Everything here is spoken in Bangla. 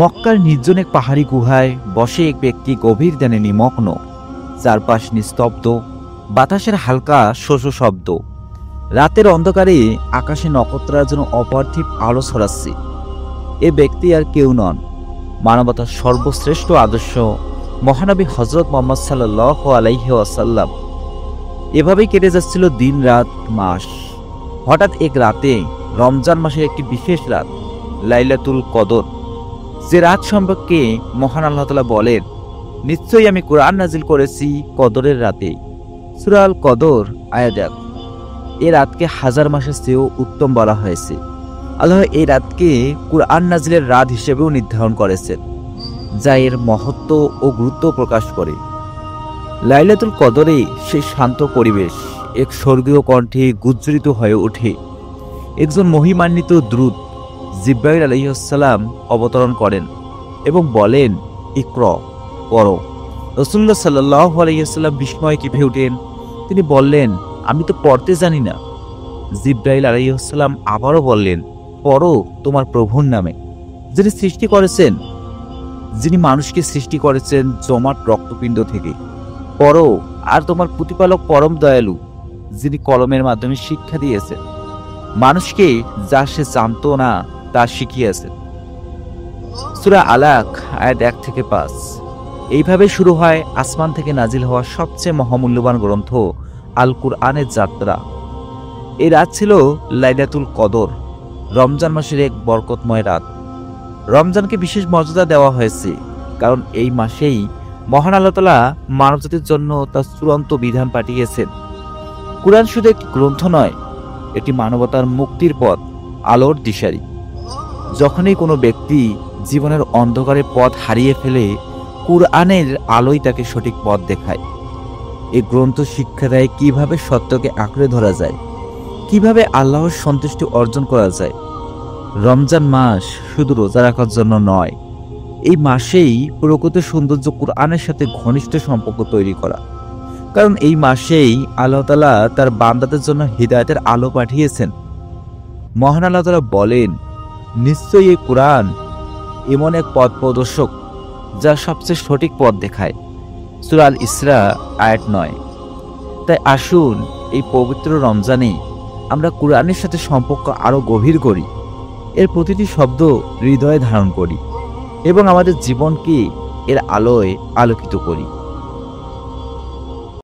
মক্কার নির্জন এক পাহাড়ি গুহায় বসে এক ব্যক্তি গভীর ধ্যানে নিমগ্ন। চারপাশ নিস্তব্ধ, বাতাসের হালকা শোষ শব্দ। রাতের অন্ধকারে আকাশে নক্ষত্রের জন্য অপার্থিব আলো ছড়াচ্ছে। এ ব্যক্তি আর কেউ নন, মানবতার সর্বশ্রেষ্ঠ আদর্শ মহানবী হযরত মুহাম্মদ সাল্লাল্লাহু আলাইহি ওয়াসাল্লাম। এভাবেই কেটে যাচ্ছিল দিন, রাত, মাস। হঠাৎ এক রাতে, রমজান মাসের একটি বিশেষ রাত, লাইলাতুল কদর, যে রাত সম্পর্কে মহান আল্লাহ তাআলা বলেন, নিশ্চয়ই আমি কোরআন নাজিল করেছি কদরের রাতে। সূরা আল কদর আয়াত 1। এই রাতকে হাজার মাসের চেয়েও উত্তম বলা হয়েছে। আল্লাহ এই রাতকে কোরআন নাজিলের রাত হিসেবেও নির্ধারণ করেছেন, যা এর মহত্ব ও গুরুত্ব প্রকাশ করে। লাইলাতুল কদরে সেই শান্ত পরিবেশ এক স্বর্গীয় কণ্ঠে গুজ্জরিত হয়ে ওঠে। একজন মহিমান্বিত দূত জিবরাইল আলাইহিস সালাম অবতরণ করেন এবং বলেন, ইকরা, পড়ো। রাসূলুল্লাহ সাল্লাল্লাহু আলাইহি ওয়াসাল্লাম বিস্ময়ে কেঁপে ওঠেন। তিনি বললেন, আমি তো পড়তে জানি না। জিবরাইল আলাইহিস সালাম আবারও বললেন, পড়ো তোমার প্রভুর নামে, যিনি সৃষ্টি করেছেন, যিনি মানুষকে সৃষ্টি করেছেন জমাট রক্তপিণ্ড থেকে। পড়ো, আর তোমার প্রতিপালক পরম দয়ালু, যিনি কলমের মাধ্যমে শিক্ষা দিয়েছেন, মানুষকে যা সে জানতো না তা শিখিয়েছেন। সূরা আলাক আয়াত 1 থেকে 5। এইভাবে শুরু হয় আসমান থেকে নাজিল হওয়া সবচেয়ে মহামূল্যবান গ্রন্থ আল কুরআনের যাত্রা। এই রাত ছিল লাইলাতুল কদর, রমজান মাসের এক বরকতময় রাত। রমজানকে বিশেষ মর্যাদা দেওয়া হয়েছে, কারণ এই মাসেই মহান আল্লাহ তাআলা মানবজাতির জন্য তার চূড়ান্ত বিধান পাঠিয়েছেন। কুরআন শুধু একটি গ্রন্থ নয়, এটি মানবতার মুক্তির পথ, আলোর দিশারি। যখনই কোনো ব্যক্তি জীবনের অন্ধকারে পথ হারিয়ে ফেলে, কুরআনের আলোই তাকে সঠিক পথ দেখায়। এই গ্রন্থ শিক্ষা দেয় কিভাবে সত্যকে আঁকড়ে ধরা যায়, কিভাবে আল্লাহর সন্তুষ্টি অর্জন করা যায়। রমজান মাস শুধু রোজা রাখার জন্য নয়, এই মাসেই প্রকৃতির সৌন্দর্য কুরআনের সাথে ঘনিষ্ঠ সম্পর্ক তৈরি করা। কারণ এই মাসেই আল্লাহ তাআলা তার বান্দাদের জন্য হিদায়াতের আলো পাঠিয়েছেন। মহান আল্লাহ তাআলা বলেন, নিশ্চয়ই এই কুরআন এমন এক পথ প্রদর্শক, যা সবচেয়ে সঠিক পথ দেখায়। সূরা আল ইসরা আয়াত 9। তাই আসুন এই পবিত্র রমজানে আমরা কুরআনের সাথে সম্পর্ক আরো গভীর করি, এর প্রতিটি শব্দ হৃদয়ে ধারণ করি এবং আমাদের জীবনকে এর আলোয় আলোকিত করি।